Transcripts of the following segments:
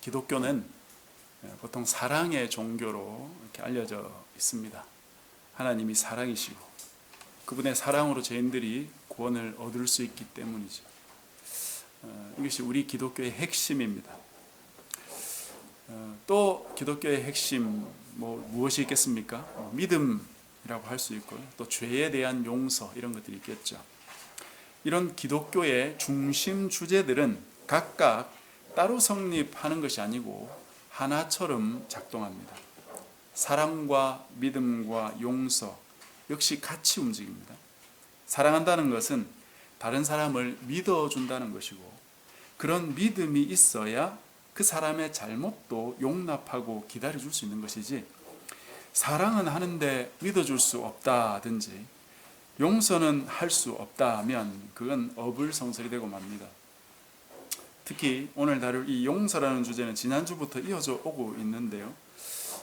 기독교는 보통 사랑의 종교로 이렇게 알려져 있습니다. 하나님이 사랑이시고 그분의 사랑으로 죄인들이 구원을 얻을 수 있기 때문이죠. 이것이 우리 기독교의 핵심입니다. 또 기독교의 핵심 무엇이 있겠습니까? 믿음이라고 할 수 있고요. 또 죄에 대한 용서 이런 것들이 있겠죠. 이런 기독교의 중심 주제들은 각각 따로 성립하는 것이 아니고 하나처럼 작동합니다. 사랑과 믿음과 용서 역시 같이 움직입니다. 사랑한다는 것은 다른 사람을 믿어준다는 것이고, 그런 믿음이 있어야 그 사람의 잘못도 용납하고 기다려줄 수 있는 것이지, 사랑은 하는데 믿어줄 수 없다든지 용서는 할 수 없다면 그건 어불성설이 되고 맙니다. 특히 오늘 다룰 이 용서라는 주제는 지난주부터 이어져 오고 있는데요.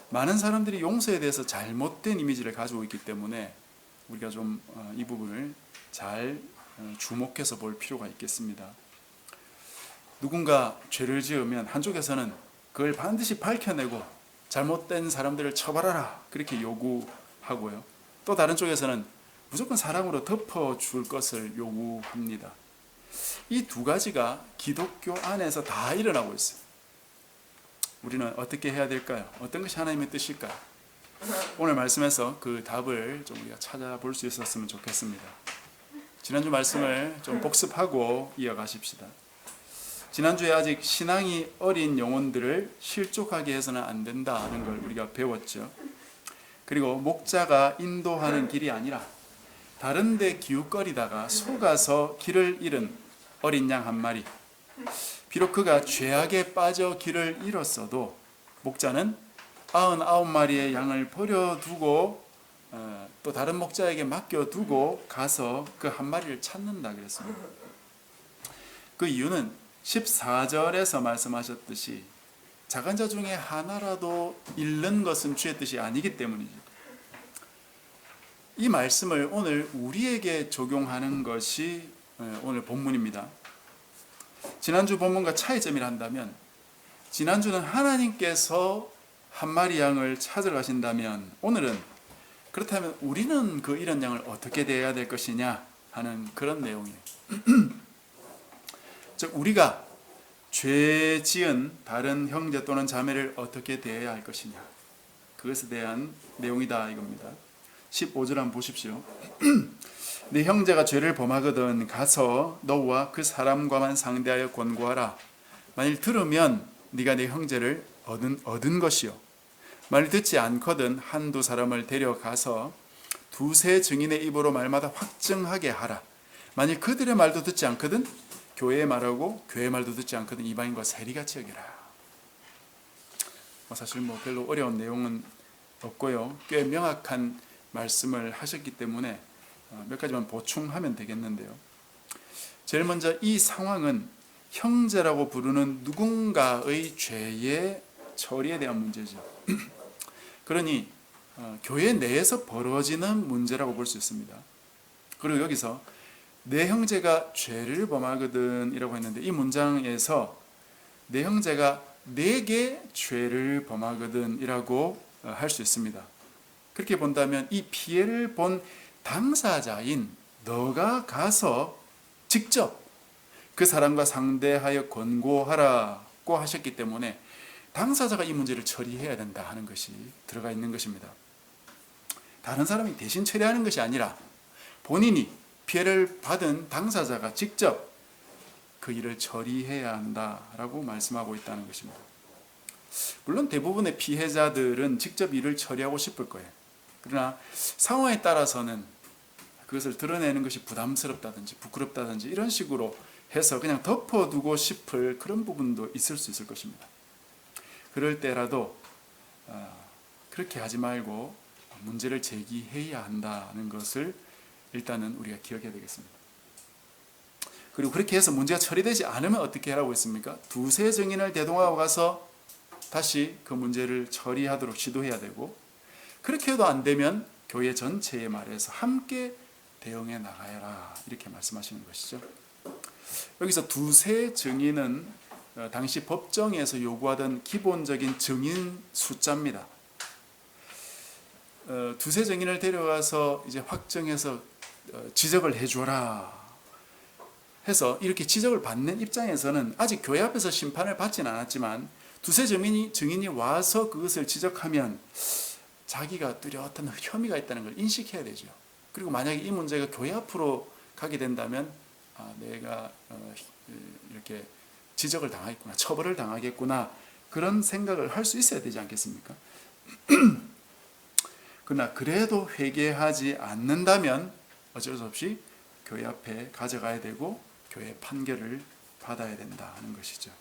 많은 사람들이 용서에 대해서 잘못된 이미지를 가지고 있기 때문에 우리가 좀 이 부분을 잘 주목해서 볼 필요가 있겠습니다. 누군가 죄를 지으면 한쪽에서는 그걸 반드시 밝혀내고 잘못된 사람들을 처벌하라 그렇게 요구하고요. 또 다른 쪽에서는 무조건 사랑으로 덮어줄 것을 요구합니다. 이 두 가지가 기독교 안에서 다 일어나고 있어요. 우리는 어떻게 해야 될까요? 어떤 것이 하나님의 뜻일까요? 오늘 말씀에서 그 답을 좀 우리가 찾아볼 수 있었으면 좋겠습니다. 지난주 말씀을 좀 복습하고 이어가십시다. 지난주에 아직 신앙이 어린 영혼들을 실족하게 해서는 안 된다는 걸 우리가 배웠죠. 그리고 목자가 인도하는 길이 아니라 다른 데 기웃거리다가 속아서 길을 잃은 어린 양 한 마리, 비록 그가 죄악에 빠져 길을 잃었어도 목자는 99마리의 양을 버려두고 또 다른 목자에게 맡겨두고 가서 그 한 마리를 찾는다 그랬습니다. 그 이유는 14절에서 말씀하셨듯이 작은 자 중에 하나라도 잃는 것은 주의 뜻이 아니기 때문이죠. 이 말씀을 오늘 우리에게 적용하는 것이 오늘 본문입니다. 지난주 본문과 차이점이라 한다면, 지난주는 하나님께서 한 마리 양을 찾으러 가신다면 오늘은 그렇다면 우리는 그 잃은 양을 어떻게 대해야 될 것이냐 하는 그런 내용이에요. 즉 우리가 죄 지은 다른 형제 또는 자매를 어떻게 대해야 할 것이냐, 그것에 대한 내용이다 이겁니다. 15절 한번 보십시오. 네 형제가 죄를 범하거든 가서 너와 그 사람과만 상대하여 권고하라. 만일 들으면 네가 네 형제를 얻은 것이요, 만일 듣지 않거든 한두 사람을 데려가서 두세 증인의 입으로 말마다 확증하게 하라. 만일 그들의 말도 듣지 않거든 교회의 말하고 교회의 말도 듣지 않거든 이방인과 세리같이 여기라. 사실 별로 어려운 내용은 없고요, 꽤 명확한 말씀을 하셨기 때문에 몇 가지만 보충하면 되겠는데요. 제일 먼저 이 상황은 형제라고 부르는 누군가의 죄의 처리에 대한 문제죠. 그러니 교회 내에서 벌어지는 문제라고 볼 수 있습니다. 그리고 여기서 내 형제가 죄를 범하거든 이라고 했는데, 이 문장에서 내 형제가 내게 죄를 범하거든 이라고 할 수 있습니다. 그렇게 본다면 이 피해를 본 당사자인 너가 가서 직접 그 사람과 상대하여 권고하라고 하셨기 때문에 당사자가 이 문제를 처리해야 된다 하는 것이 들어가 있는 것입니다. 다른 사람이 대신 처리하는 것이 아니라 본인이 피해를 받은 당사자가 직접 그 일을 처리해야 한다라고 말씀하고 있다는 것입니다. 물론 대부분의 피해자들은 직접 일을 처리하고 싶을 거예요. 그러나 상황에 따라서는 그것을 드러내는 것이 부담스럽다든지 부끄럽다든지 이런 식으로 해서 그냥 덮어두고 싶을 그런 부분도 있을 수 있을 것입니다. 그럴 때라도 그렇게 하지 말고 문제를 제기해야 한다는 것을 일단은 우리가 기억해야 되겠습니다. 그리고 그렇게 해서 문제가 처리되지 않으면 어떻게 하라고 했습니까? 두세 증인을 대동하고 가서 다시 그 문제를 처리하도록 시도해야 되고, 그렇게 해도 안 되면 교회 전체의 말에서 함께 대응해 나가야라 이렇게 말씀하시는 것이죠. 여기서 두세 증인은 당시 법정에서 요구하던 기본적인 증인 숫자입니다. 두세 증인을 데려가서 이제 확정해서 지적을 해줘라 해서 이렇게 지적을 받는 입장에서는 아직 교회 앞에서 심판을 받지는 않았지만 두세 증인이 와서 그것을 지적하면 자기가 뚜렷한 혐의가 있다는 걸 인식해야 되죠. 그리고 만약에 이 문제가 교회 앞으로 가게 된다면 내가 이렇게 지적을 당하겠구나, 처벌을 당하겠구나, 그런 생각을 할 수 있어야 되지 않겠습니까? 그러나 그래도 회개하지 않는다면 어쩔 수 없이 교회 앞에 가져가야 되고 교회 판결을 받아야 된다는 것이죠.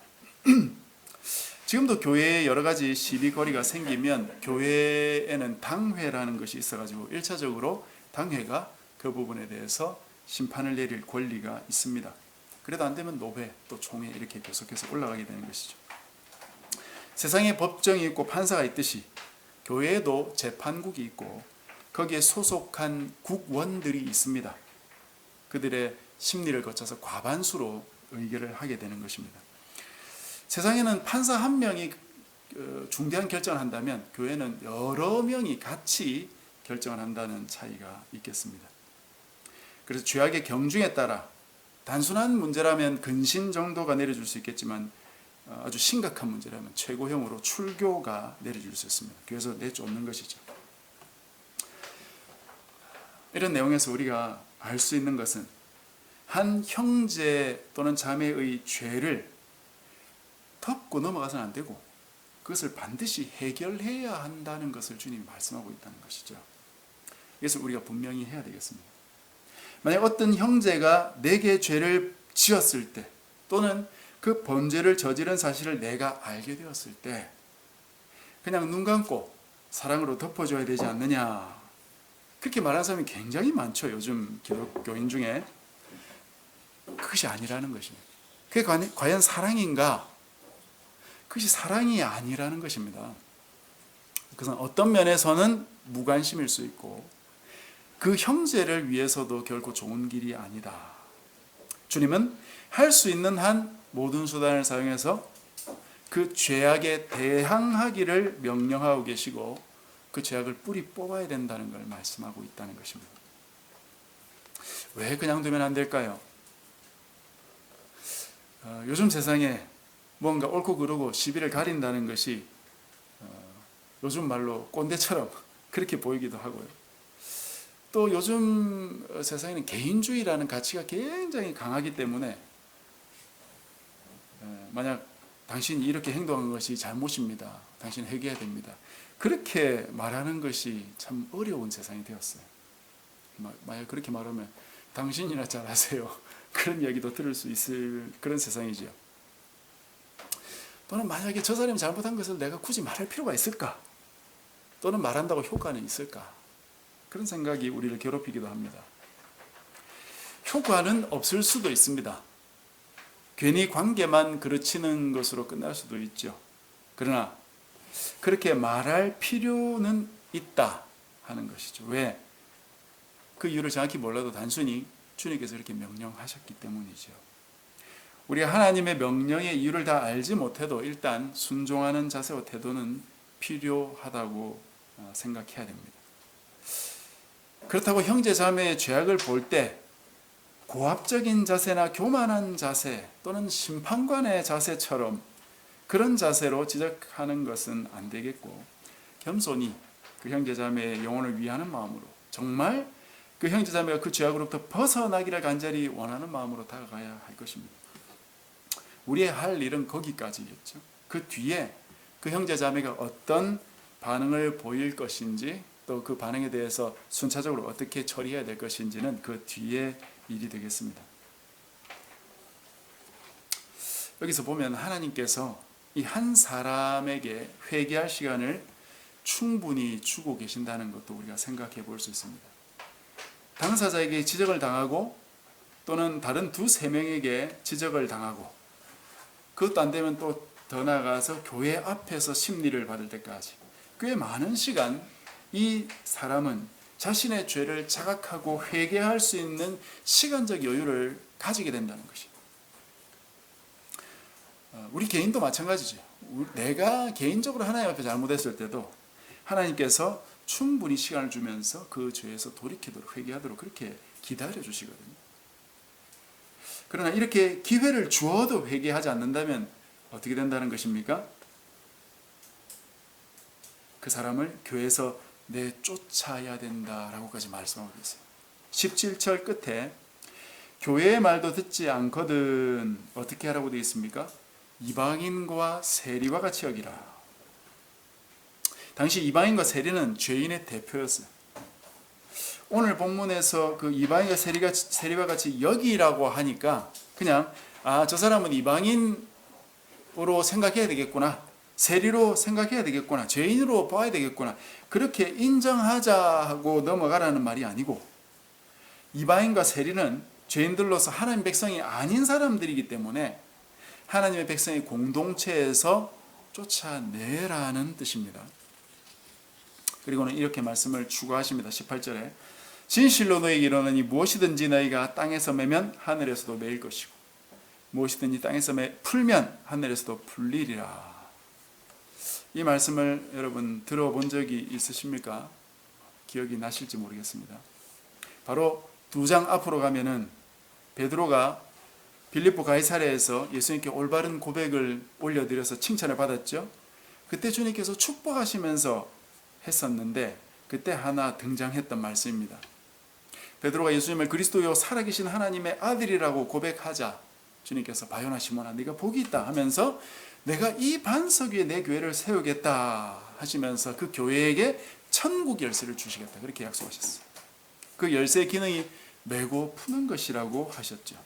지금도 교회에 여러 가지 시비거리가 생기면 교회에는 당회라는 것이 있어가지고 1차적으로 당회가 그 부분에 대해서 심판을 내릴 권리가 있습니다. 그래도 안 되면 노회, 또 총회 이렇게 계속해서 올라가게 되는 것이죠. 세상에 법정이 있고 판사가 있듯이 교회에도 재판국이 있고 거기에 소속한 국원들이 있습니다. 그들의 심리를 거쳐서 과반수로 의결을 하게 되는 것입니다. 세상에는 판사 한 명이 중대한 결정을 한다면 교회는 여러 명이 같이 결정을 한다는 차이가 있겠습니다. 그래서 죄악의 경중에 따라 단순한 문제라면 근신 정도가 내려줄 수 있겠지만 아주 심각한 문제라면 최고형으로 출교가 내려줄 수 있습니다. 교회에서 내쫓는 것이죠. 이런 내용에서 우리가 알 수 있는 것은 한 형제 또는 자매의 죄를 덮고 넘어가서는 안 되고 그것을 반드시 해결해야 한다는 것을 주님이 말씀하고 있다는 것이죠. 이것을 우리가 분명히 해야 되겠습니다. 만약 어떤 형제가 내게 죄를 지었을 때 또는 그 범죄를 저지른 사실을 내가 알게 되었을 때 그냥 눈 감고 사랑으로 덮어줘야 되지 않느냐, 그렇게 말하는 사람이 굉장히 많죠. 요즘 기독교인 중에. 그것이 아니라는 것입니다. 그게 과연 사랑인가? 그것이 사랑이 아니라는 것입니다. 그것은 어떤 면에서는 무관심일 수 있고 그 형제를 위해서도 결코 좋은 길이 아니다. 주님은 할 수 있는 한 모든 수단을 사용해서 그 죄악에 대항하기를 명령하고 계시고 그 죄악을 뿌리 뽑아야 된다는 걸 말씀하고 있다는 것입니다. 왜 그냥 두면 안 될까요? 요즘 세상에 뭔가 옳고 그르고 시비를 가린다는 것이 요즘 말로 꼰대처럼 그렇게 보이기도 하고요. 또 요즘 세상에는 개인주의라는 가치가 굉장히 강하기 때문에 만약 당신이 이렇게 행동한 것이 잘못입니다, 당신은 회개해야 됩니다, 그렇게 말하는 것이 참 어려운 세상이 되었어요. 만약 그렇게 말하면 당신이나 잘하세요, 그런 이야기도 들을 수 있을 그런 세상이죠. 또는 만약에 저 사람이 잘못한 것을 내가 굳이 말할 필요가 있을까? 또는 말한다고 효과는 있을까? 그런 생각이 우리를 괴롭히기도 합니다. 효과는 없을 수도 있습니다. 괜히 관계만 그르치는 것으로 끝날 수도 있죠. 그러나 그렇게 말할 필요는 있다 하는 것이죠. 왜? 그 이유를 정확히 몰라도 단순히 주님께서 이렇게 명령하셨기 때문이죠. 우리가 하나님의 명령의 이유를 다 알지 못해도 일단 순종하는 자세와 태도는 필요하다고 생각해야 됩니다. 그렇다고 형제 자매의 죄악을 볼 때 고압적인 자세나 교만한 자세 또는 심판관의 자세처럼 그런 자세로 지적하는 것은 안 되겠고, 겸손히 그 형제 자매의 영혼을 위하는 마음으로 정말 그 형제 자매가 그 죄악으로부터 벗어나기를 간절히 원하는 마음으로 다가가야 할 것입니다. 우리의 할 일은 거기까지겠죠. 그 뒤에 그 형제 자매가 어떤 반응을 보일 것인지 또 그 반응에 대해서 순차적으로 어떻게 처리해야 될 것인지는 그 뒤에 일이 되겠습니다. 여기서 보면 하나님께서 이 한 사람에게 회개할 시간을 충분히 주고 계신다는 것도 우리가 생각해 볼 수 있습니다. 당사자에게 지적을 당하고 또는 다른 두세 명에게 지적을 당하고 그것도 안 되면 또 더 나아가서 교회 앞에서 심리를 받을 때까지 꽤 많은 시간 이 사람은 자신의 죄를 자각하고 회개할 수 있는 시간적 여유를 가지게 된다는 것입니다. 우리 개인도 마찬가지죠. 내가 개인적으로 하나님 앞에 잘못했을 때도 하나님께서 충분히 시간을 주면서 그 죄에서 돌이키도록 회개하도록 그렇게 기다려 주시거든요. 그러나 이렇게 기회를 주어도 회개하지 않는다면 어떻게 된다는 것입니까? 그 사람을 교회에서 내쫓아야 된다라고까지 말씀하고 있어요. 17절 끝에 교회의 말도 듣지 않거든 어떻게 하라고 되어 있습니까? 이방인과 세리와 같이 여기라. 당시 이방인과 세리는 죄인의 대표였어요. 오늘 본문에서 그 이방인과 세리와 같이 여기라고 하니까 그냥 저 사람은 이방인으로 생각해야 되겠구나, 세리로 생각해야 되겠구나, 죄인으로 봐야 되겠구나, 그렇게 인정하자고 넘어가라는 말이 아니고, 이방인과 세리는 죄인들로서 하나님 백성이 아닌 사람들이기 때문에 하나님의 백성의 공동체에서 쫓아내라는 뜻입니다. 그리고는 이렇게 말씀을 추가하십니다. 18절에 진실로 너희에게 이르노니 무엇이든지 너희가 땅에서 매면 하늘에서도 매일 것이고 무엇이든지 땅에서 풀면 하늘에서도 풀리리라. 이 말씀을 여러분 들어본 적이 있으십니까? 기억이 나실지 모르겠습니다. 바로 2장 앞으로 가면은 베드로가 빌립보 가이사랴에서 예수님께 올바른 고백을 올려드려서 칭찬을 받았죠. 그때 주님께서 축복하시면서 했었는데 그때 하나 등장했던 말씀입니다. 베드로가 예수님을 그리스도요 살아계신 하나님의 아들이라고 고백하자 주님께서 바요나 시몬아 네가 복이 있다 하면서 내가 이 반석 위에 내 교회를 세우겠다 하시면서 그 교회에게 천국 열쇠를 주시겠다 그렇게 약속하셨어요. 그 열쇠의 기능이 매고 푸는 것이라고 하셨죠.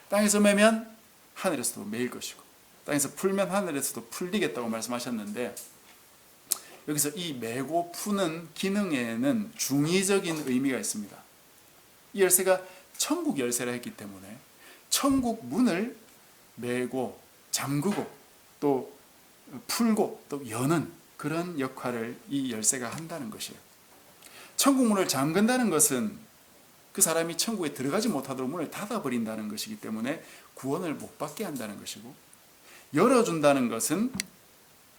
땅에서 매면 하늘에서도 매일 것이고 땅에서 풀면 하늘에서도 풀리겠다고 말씀하셨는데, 여기서 이 매고 푸는 기능에는 중의적인 의미가 있습니다. 이 열쇠가 천국 열쇠라 했기 때문에 천국 문을 매고 잠그고 또 풀고 또 여는 그런 역할을 이 열쇠가 한다는 것이에요. 천국 문을 잠근다는 것은 그 사람이 천국에 들어가지 못하도록 문을 닫아버린다는 것이기 때문에 구원을 못 받게 한다는 것이고, 열어준다는 것은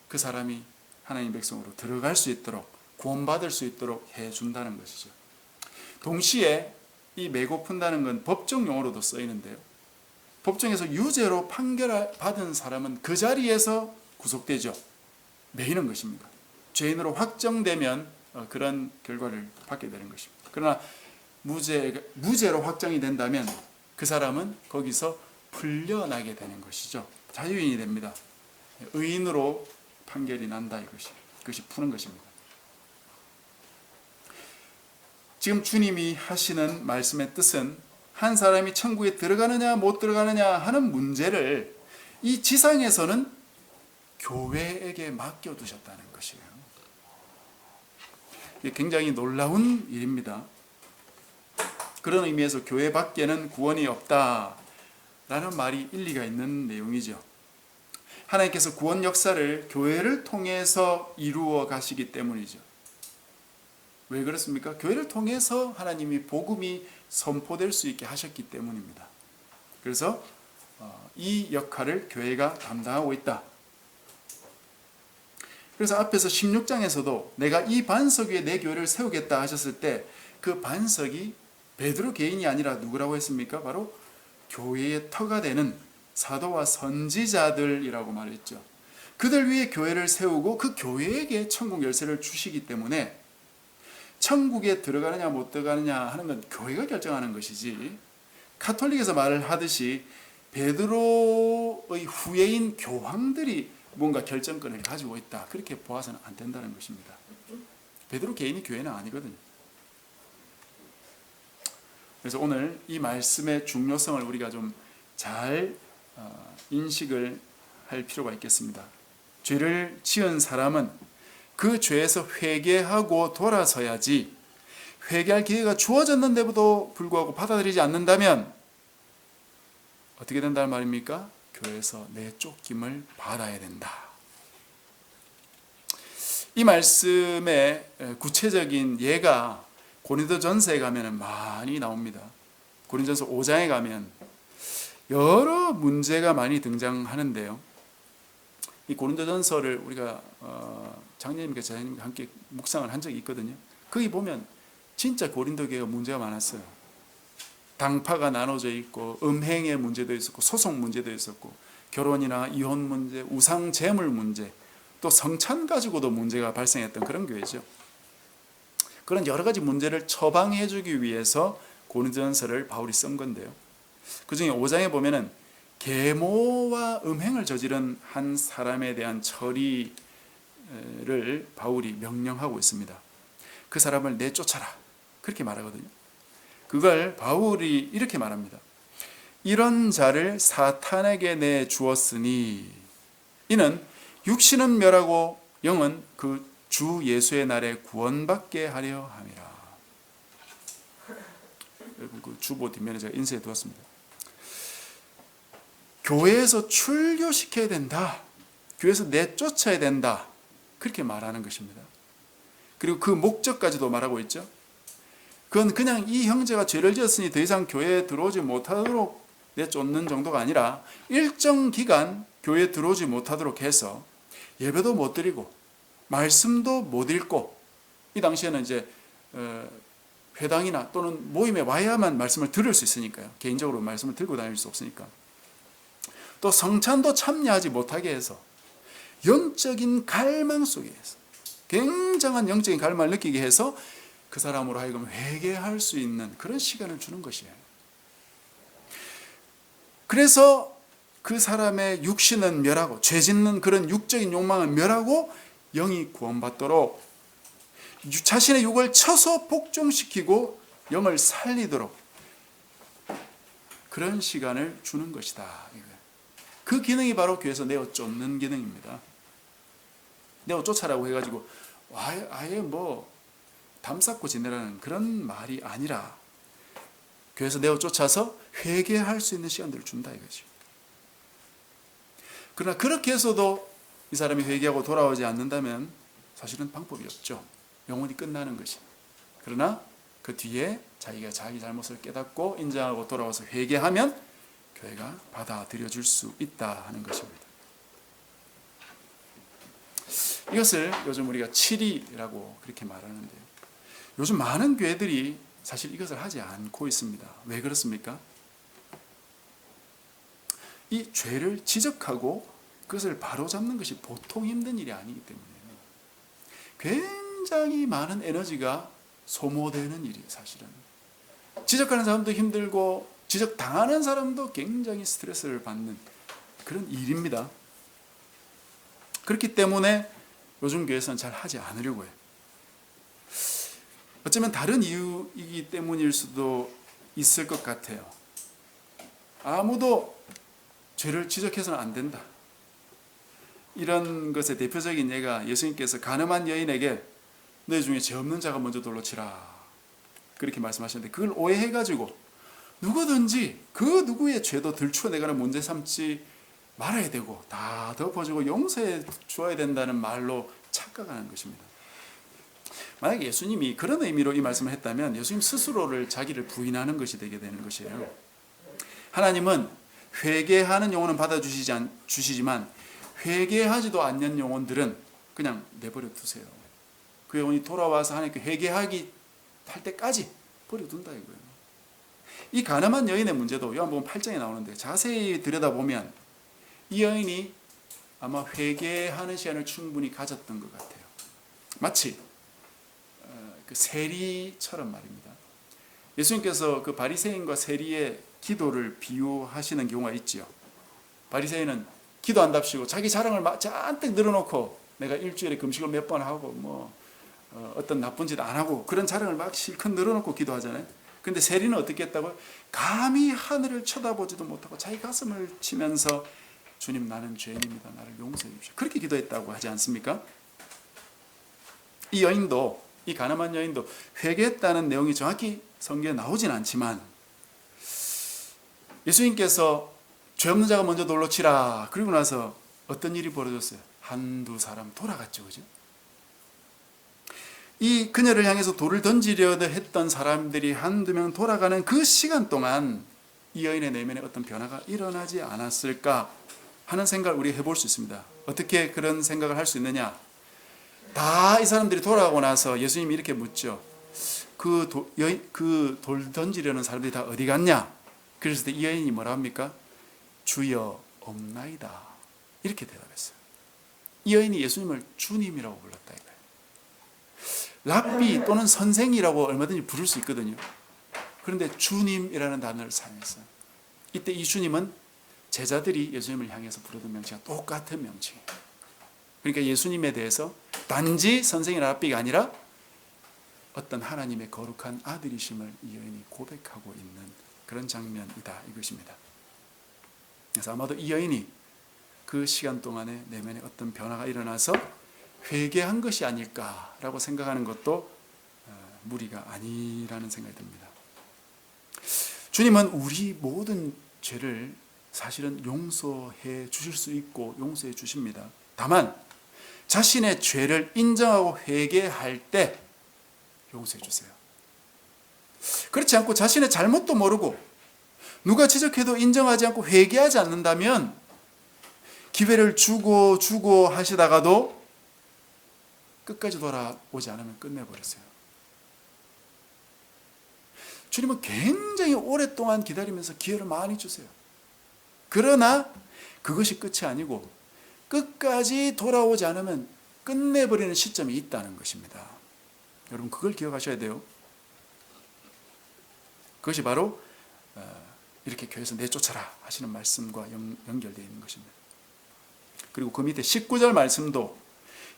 그 사람이 하나님 백성으로 들어갈 수 있도록 구원받을 수 있도록 해준다는 것이죠. 동시에 이 매고 푼다는 건 법정 용어로도 쓰이는데요. 법정에서 유죄로 판결받은 사람은 그 자리에서 구속되죠. 매이는 것입니다. 죄인으로 확정되면 그런 결과를 받게 되는 것입니다. 그러나 무죄로 확정이 된다면 그 사람은 거기서 풀려나게 되는 것이죠. 자유인이 됩니다. 의인으로 판결이 난다 이것이 푸는 것입니다. 지금 주님이 하시는 말씀의 뜻은 한 사람이 천국에 들어가느냐 못 들어가느냐 하는 문제를 이 지상에서는 교회에게 맡겨두셨다는 것이에요. 이게 굉장히 놀라운 일입니다. 그런 의미에서 교회 밖에는 구원이 없다라는 말이 일리가 있는 내용이죠. 하나님께서 구원 역사를 교회를 통해서 이루어 가시기 때문이죠. 왜 그렇습니까? 교회를 통해서 하나님이 복음이 선포될 수 있게 하셨기 때문입니다. 그래서 이 역할을 교회가 담당하고 있다. 그래서 앞에서 16장에서도 내가 이 반석 위에 내 교회를 세우겠다 하셨을 때 그 반석이 베드로 개인이 아니라 누구라고 했습니까? 바로 교회의 터가 되는 사도와 선지자들이라고 말했죠. 그들 위에 교회를 세우고 그 교회에게 천국 열쇠를 주시기 때문에 천국에 들어가느냐 못 들어가느냐 하는 건 교회가 결정하는 것이지, 카톨릭에서 말을 하듯이 베드로의 후예인 교황들이 뭔가 결정권을 가지고 있다 그렇게 보아서는 안 된다는 것입니다. 베드로 개인이 교회는 아니거든요. 그래서 오늘 이 말씀의 중요성을 우리가 좀 잘 인식을 할 필요가 있겠습니다. 죄를 지은 사람은 그 죄에서 회개하고 돌아서야지, 회개할 기회가 주어졌는데도 불구하고 받아들이지 않는다면 어떻게 된다는 말입니까? 교회에서 내쫓김을 받아야 된다. 이 말씀의 구체적인 예가 고린도전서에 가면 많이 나옵니다. 고린도전서 5장에 가면 여러 문제가 많이 등장하는데요. 이 고린도전서를 우리가 장로님과 제자님과 함께 묵상을 한 적이 있거든요. 거기 보면 진짜 고린도 교회가 문제가 많았어요. 당파가 나눠져 있고 음행의 문제도 있었고 소송 문제도 있었고 결혼이나 이혼 문제, 우상 재물 문제, 또 성찬 가지고도 문제가 발생했던 그런 교회죠. 그런 여러 가지 문제를 처방해 주기 위해서 고린도전서를 바울이 쓴 건데요. 그중에 5장에 보면은 계모와 음행을 저지른 한 사람에 대한 처리를 바울이 명령하고 있습니다. 그 사람을 내쫓아라, 그렇게 말하거든요. 그걸 바울이 이렇게 말합니다. 이런 자를 사탄에게 내주었으니 이는 육신은 멸하고 영은 그 주 예수의 날에 구원받게 하려 함이라. 여러분, 그 주보 뒷면에 제가 인쇄해 두었습니다. 교회에서 출교시켜야 된다, 교회에서 내쫓아야 된다, 그렇게 말하는 것입니다. 그리고 그 목적까지도 말하고 있죠. 그건 그냥 이 형제가 죄를 지었으니 더 이상 교회에 들어오지 못하도록 내쫓는 정도가 아니라 일정 기간 교회에 들어오지 못하도록 해서 예배도 못 드리고 말씀도 못 읽고, 이 당시에는 이제 회당이나 또는 모임에 와야만 말씀을 들을 수 있으니까요. 개인적으로 말씀을 들고 다닐 수 없으니까. 또 성찬도 참여하지 못하게 해서 영적인 갈망 속에서, 굉장한 영적인 갈망을 느끼게 해서 그 사람으로 하여금 회개할 수 있는 그런 시간을 주는 것이에요. 그래서 그 사람의 육신은 멸하고, 죄 짓는 그런 육적인 욕망은 멸하고 영이 구원받도록 자신의 육을 쳐서 복종시키고 영을 살리도록 그런 시간을 주는 것이다. 그 기능이 바로 교회에서 내어 쫓는 기능입니다. 내어 쫓아라고 해가지고 아예 뭐 담쌓고 지내라는 그런 말이 아니라 교회에서 내어 쫓아서 회개할 수 있는 시간들을 준다 이거죠. 그러나 그렇게 해서도 이 사람이 회개하고 돌아오지 않는다면 사실은 방법이 없죠. 영혼이 끝나는 것이. 그러나 그 뒤에 자기가 자기 잘못을 깨닫고 인정하고 돌아와서 회개하면 교회가 받아들여 줄 수 있다 하는 것입니다. 이것을 요즘 우리가 치리라고 그렇게 말하는데요. 요즘 많은 교회들이 사실 이것을 하지 않고 있습니다. 왜 그렇습니까? 이 죄를 지적하고 그것을 바로잡는 것이 보통 힘든 일이 아니기 때문에 굉장히 많은 에너지가 소모되는 일이에요. 사실은 지적하는 사람도 힘들고 지적당하는 사람도 굉장히 스트레스를 받는 그런 일입니다. 그렇기 때문에 요즘 교회에서는 잘 하지 않으려고 해요. 어쩌면 다른 이유이기 때문일 수도 있을 것 같아요. 아무도 죄를 지적해서는 안 된다. 이런 것의 대표적인 예가 예수님께서 가늠한 여인에게 너희 중에 죄 없는 자가 먼저 돌로 치라, 그렇게 말씀하셨는데 그걸 오해해가지고 누구든지 그 누구의 죄도 들추어내가는 문제 삼지 말아야 되고 다 덮어주고 용서해 주어야 된다는 말로 착각하는 것입니다. 만약에 예수님이 그런 의미로 이 말씀을 했다면 예수님 스스로를 자기를 부인하는 것이 되게 되는 것이에요. 하나님은 회개하는 영혼은 받아주시지만 회개하지도 않는 영혼들은 그냥 내버려 두세요. 그 영혼이 돌아와서 하나님께 회개하기 할 때까지 버려둔다 이거예요. 이 가늠한 여인의 문제도 요한복음 8장에 나오는데 자세히 들여다보면 이 여인이 아마 회개하는 시간을 충분히 가졌던 것 같아요. 마치 그 세리처럼 말입니다. 예수님께서 그 바리새인과 세리의 기도를 비유하시는 경우가 있지요. 바리새인은 기도한답시고 자기 자랑을 잔뜩 늘어놓고 내가 일주일에 금식을 몇 번 하고 어떤 나쁜 짓 안 하고 그런 자랑을 막 실컷 늘어놓고 기도하잖아요. 근데 세리는 어떻게 했다고요? 감히 하늘을 쳐다보지도 못하고 자기 가슴을 치면서 주님 나는 죄인입니다. 나를 용서해 주십시오. 그렇게 기도했다고 하지 않습니까? 이 여인도, 이 가늠한 여인도 회개했다는 내용이 정확히 성경에 나오진 않지만 예수님께서 죄 없는 자가 먼저 돌로 치라 그리고 나서 어떤 일이 벌어졌어요? 한두 사람 돌아갔죠. 그죠? 이 그녀를 향해서 돌을 던지려 했던 사람들이 한두 명 돌아가는 그 시간 동안 이 여인의 내면에 어떤 변화가 일어나지 않았을까 하는 생각을 우리가 해볼 수 있습니다. 어떻게 그런 생각을 할 수 있느냐? 다 이 사람들이 돌아가고 나서 예수님이 이렇게 묻죠. 그 돌 던지려는 사람들이 다 어디 갔냐? 그랬을 때 이 여인이 뭐라 합니까? 주여 없나이다. 이렇게 대답했어요. 이 여인이 예수님을 주님이라고 불렀다 이거예요. 랍비 또는 선생이라고 얼마든지 부를 수 있거든요. 그런데 주님이라는 단어를 사용했어요. 이때 이 주님은 제자들이 예수님을 향해서 부르던 명칭과 똑같은 명칭이에요. 그러니까 예수님에 대해서 단지 선생이나 랍비가 아니라 어떤 하나님의 거룩한 아들이심을 이 여인이 고백하고 있는 그런 장면이다 이것입니다. 그래서 아마도 이 여인이 그 시간 동안에 내면에 어떤 변화가 일어나서 회개한 것이 아닐까라고 생각하는 것도 무리가 아니라는 생각이 듭니다. 주님은 우리 모든 죄를 사실은 용서해 주실 수 있고 용서해 주십니다. 다만 자신의 죄를 인정하고 회개할 때 용서해 주세요. 그렇지 않고 자신의 잘못도 모르고 누가 지적해도 인정하지 않고 회개하지 않는다면 기회를 주고 하시다가도 끝까지 돌아오지 않으면 끝내버렸어요. 주님은 굉장히 오랫동안 기다리면서 기회를 많이 주세요. 그러나 그것이 끝이 아니고 끝까지 돌아오지 않으면 끝내버리는 시점이 있다는 것입니다. 여러분 그걸 기억하셔야 돼요. 그것이 바로 이렇게 교회에서 내쫓아라 하시는 말씀과 연결되어 있는 것입니다. 그리고 그 밑에 19절 말씀도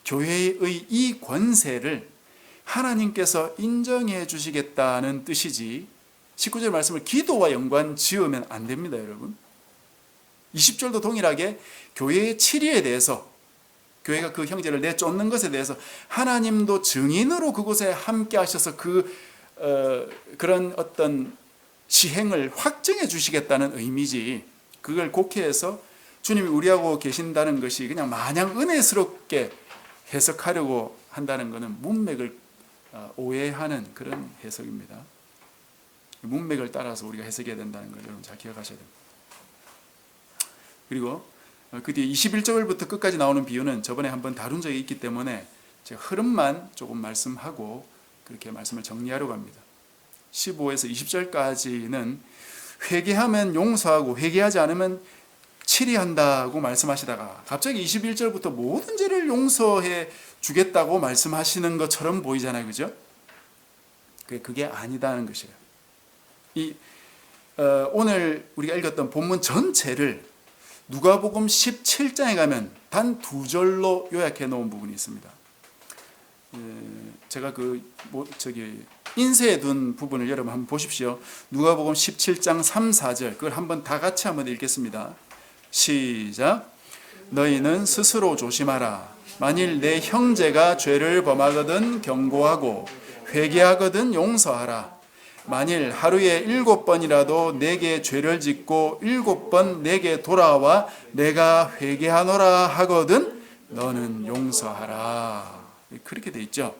교회의 이 권세를 하나님께서 인정해 주시겠다는 뜻이지 19절 말씀을 기도와 연관 지으면 안 됩니다, 여러분. 20절도 동일하게 교회의 치리에 대해서 교회가 그 형제를 내쫓는 것에 대해서 하나님도 증인으로 그곳에 함께 하셔서 그런 어떤 시행을 확정해 주시겠다는 의미지 그걸 곡해해서 주님이 우리하고 계신다는 것이 그냥 마냥 은혜스럽게 해석하려고 한다는 것은 문맥을 오해하는 그런 해석입니다. 문맥을 따라서 우리가 해석해야 된다는 걸 여러분 잘 기억하셔야 됩니다. 그리고 그 뒤에 21절부터 끝까지 나오는 비유는 저번에 한번 다룬 적이 있기 때문에 제가 흐름만 조금 말씀하고 그렇게 말씀을 정리하려고 합니다. 15에서 20절까지는 회개하면 용서하고 회개하지 않으면 치리한다고 말씀하시다가 갑자기 21절부터 모든 죄를 용서해 주겠다고 말씀하시는 것처럼 보이잖아요. 그죠? 그게 아니다는 것이에요. 오늘 우리가 읽었던 본문 전체를 누가복음 17장에 가면 단 2절로 요약해 놓은 부분이 있습니다. 제가 인쇄해 둔 부분을 여러분 한번 보십시오. 누가복음 17장 3, 4절 그걸 한번 다 같이 한번 읽겠습니다. 시작. 너희는 스스로 조심하라. 만일 내 형제가 죄를 범하거든 경고하고 회개하거든 용서하라. 만일 하루에 7번이라도 내게 죄를 짓고 7번 내게 돌아와 내가 회개하노라 하거든 너는 용서하라. 그렇게 돼 있죠.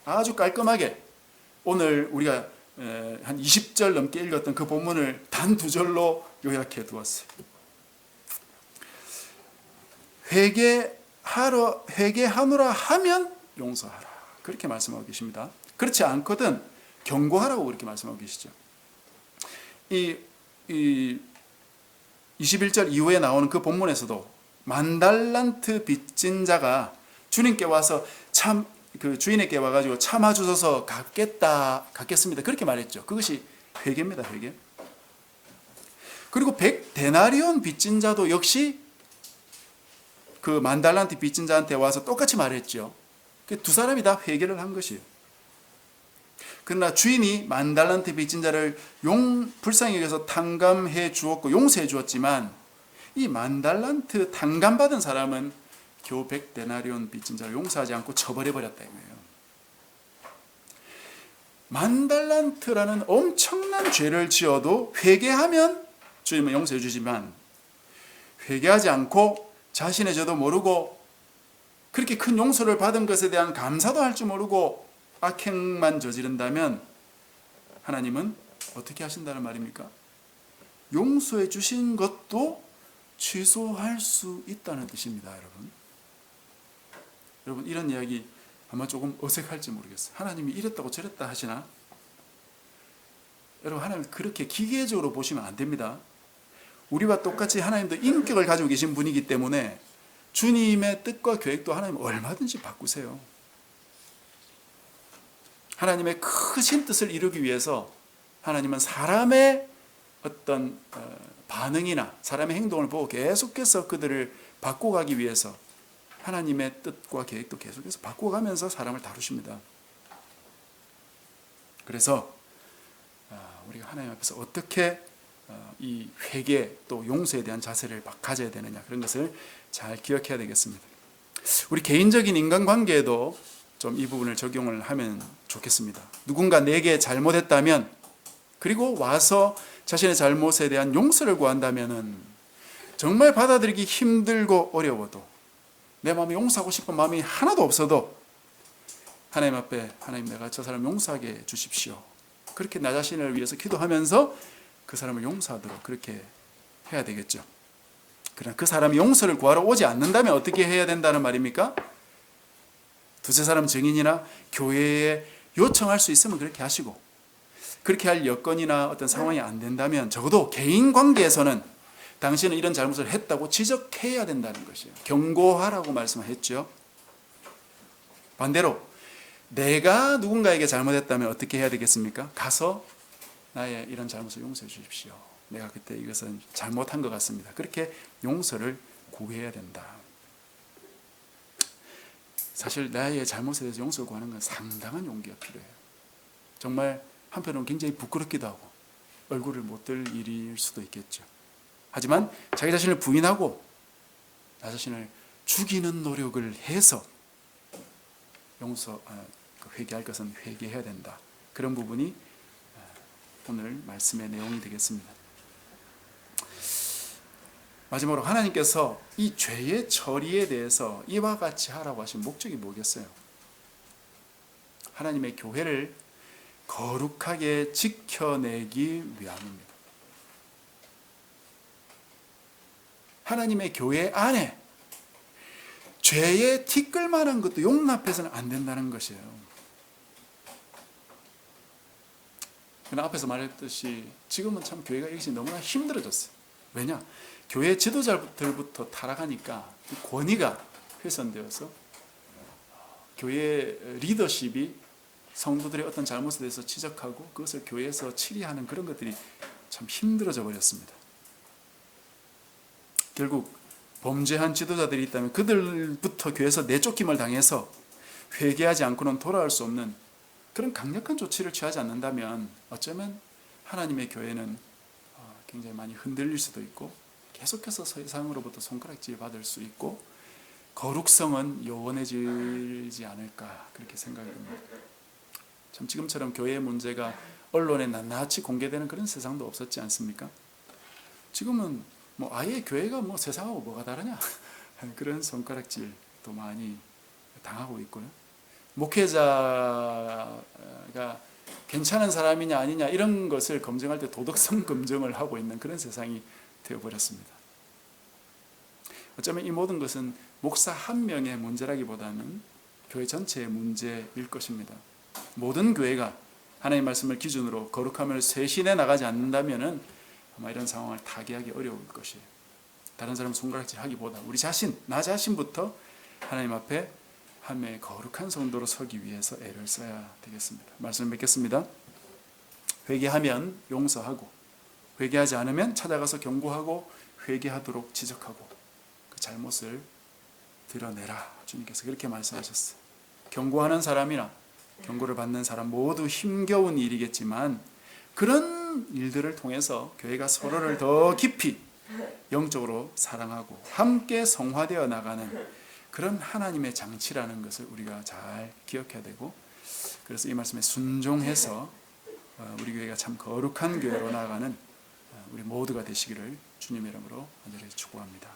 아주 깔끔하게 오늘 우리가 한 20절 넘게 읽었던 그 본문을 단 2절로 요약해 두었어요. 회개하노라 하면 용서하라. 그렇게 말씀하고 계십니다. 그렇지 않거든 경고하라고 그렇게 말씀하고 계시죠. 이 21절 이후에 나오는 그 본문에서도 만달란트 빚진 자가 주님께 와서 주인에게 와가지고 참아주셔서 갚겠습니다. 그렇게 말했죠. 그것이 회개입니다. 회개. 그리고 100데나리온 빚진 자도 역시 그 만달란트 빚진 자한테 와서 똑같이 말했죠. 두 사람이 다 회개를 한 것이에요. 그러나 주인이 만달란트 빚진 자를 불쌍히 여겨서 탕감해 주었고 용서해 주었지만 이 만달란트 탕감받은 사람은 겨우 100데나리온 빚진 자를 용서하지 않고 처벌해 버렸다 이거예요. 만달란트라는 엄청난 죄를 지어도 회개하면 주님은 용서해 주지만 회개하지 않고 자신의 죄도 모르고 그렇게 큰 용서를 받은 것에 대한 감사도 할 줄 모르고 악행만 저지른다면 하나님은 어떻게 하신다는 말입니까? 용서해 주신 것도 취소할 수 있다는 뜻입니다, 여러분. 여러분, 이런 이야기 아마 조금 어색할지 모르겠어요. 하나님이 이랬다고 저랬다 하시나? 여러분, 하나님 그렇게 기계적으로 보시면 안 됩니다. 우리와 똑같이 하나님도 인격을 가지고 계신 분이기 때문에 주님의 뜻과 계획도 하나님 얼마든지 바꾸세요. 하나님의 크신 뜻을 이루기 위해서 하나님은 사람의 어떤 반응이나 사람의 행동을 보고 계속해서 그들을 바꿔가기 위해서 하나님의 뜻과 계획도 계속해서 바꿔가면서 사람을 다루십니다. 그래서 우리가 하나님 앞에서 어떻게 이 회개 또 용서에 대한 자세를 가져야 되느냐, 그런 것을 잘 기억해야 되겠습니다. 우리 개인적인 인간관계에도 좀 이 부분을 적용을 하면 좋겠습니다. 누군가 내게 잘못했다면, 그리고 와서 자신의 잘못에 대한 용서를 구한다면 정말 받아들이기 힘들고 어려워도, 내 마음에 용서하고 싶은 마음이 하나도 없어도 하나님 앞에, 하나님, 내가 저 사람 용서하게 해 주십시오, 그렇게 나 자신을 위해서 기도하면서 그 사람을 용서하도록 그렇게 해야 되겠죠. 그러나 그 사람이 용서를 구하러 오지 않는다면 어떻게 해야 된다는 말입니까? 두세 사람 증인이나 교회에 요청할 수 있으면 그렇게 하시고, 그렇게 할 여건이나 어떤 상황이 안 된다면 적어도 개인 관계에서는 당신은 이런 잘못을 했다고 지적해야 된다는 것이에요. 경고하라고 말씀했죠. 반대로 내가 누군가에게 잘못했다면 어떻게 해야 되겠습니까? 가서 나의 이런 잘못을 용서해 주십시오, 내가 그때 이것은 잘못한 것 같습니다, 그렇게 용서를 구해야 된다. 사실 나의 잘못에 대해서 용서를 구하는 건 상당한 용기가 필요해요. 정말 한편으로는 굉장히 부끄럽기도 하고 얼굴을 못 들 일일 수도 있겠죠. 하지만 자기 자신을 부인하고 나 자신을 죽이는 노력을 해서 회개할 것은 회개해야 된다. 그런 부분이 오늘 말씀의 내용이 되겠습니다. 마지막으로 하나님께서 이 죄의 처리에 대해서 이와 같이 하라고 하신 목적이 뭐겠어요? 하나님의 교회를 거룩하게 지켜내기 위함입니다. 하나님의 교회 안에 죄에 티끌만한 것도 용납해서는 안 된다는 것이에요. 그러나 앞에서 말했듯이 지금은 참 교회가 이것이 너무나 힘들어졌어요. 왜냐? 교회 지도자들부터 타락하니까 권위가 훼손되어서 교회 리더십이 성도들의 어떤 잘못에 대해서 지적하고 그것을 교회에서 치리하는 그런 것들이 참 힘들어져 버렸습니다. 결국 범죄한 지도자들이 있다면 그들부터 교회에서 내쫓김을 당해서 회개하지 않고는 돌아올 수 없는 그런 강력한 조치를 취하지 않는다면 어쩌면 하나님의 교회는 굉장히 많이 흔들릴 수도 있고 계속해서 세상으로부터 손가락질 받을 수 있고 거룩성은 요원해지지 않을까, 그렇게 생각이 듭니다. 참 지금처럼 교회의 문제가 언론에 낱낱이 공개되는 그런 세상도 없었지 않습니까? 지금은 아예 교회가 세상하고 뭐가 다르냐 그런 손가락질도 많이 당하고 있고요. 목회자가 괜찮은 사람이냐 아니냐 이런 것을 검증할 때 도덕성 검증을 하고 있는 그런 세상이 되어버렸습니다. 어쩌면 이 모든 것은 목사 한 명의 문제라기보다는 교회 전체의 문제일 것입니다. 모든 교회가 하나님의 말씀을 기준으로 거룩함을 쇄신해 나가지 않는다면 아마 이런 상황을 타개하기 어려울 것이에요. 다른 사람 손가락질 하기보다 우리 자신, 나 자신부터 하나님 앞에 하나님의 거룩한 성도로 서기 위해서 애를 써야 되겠습니다. 말씀을 맺겠습니다. 회개하면 용서하고, 회개하지 않으면 찾아가서 경고하고 회개하도록 지적하고 그 잘못을 드러내라. 주님께서 그렇게 말씀하셨어요. 경고하는 사람이나 경고를 받는 사람 모두 힘겨운 일이겠지만 그런 일들을 통해서 교회가 서로를 더 깊이 영적으로 사랑하고 함께 성화되어 나가는 그런 하나님의 장치라는 것을 우리가 잘 기억해야 되고, 그래서 이 말씀에 순종해서 우리 교회가 참 거룩한 교회로 나아가는 우리 모두가 되시기를 주님의 이름으로 간절히 축복합니다.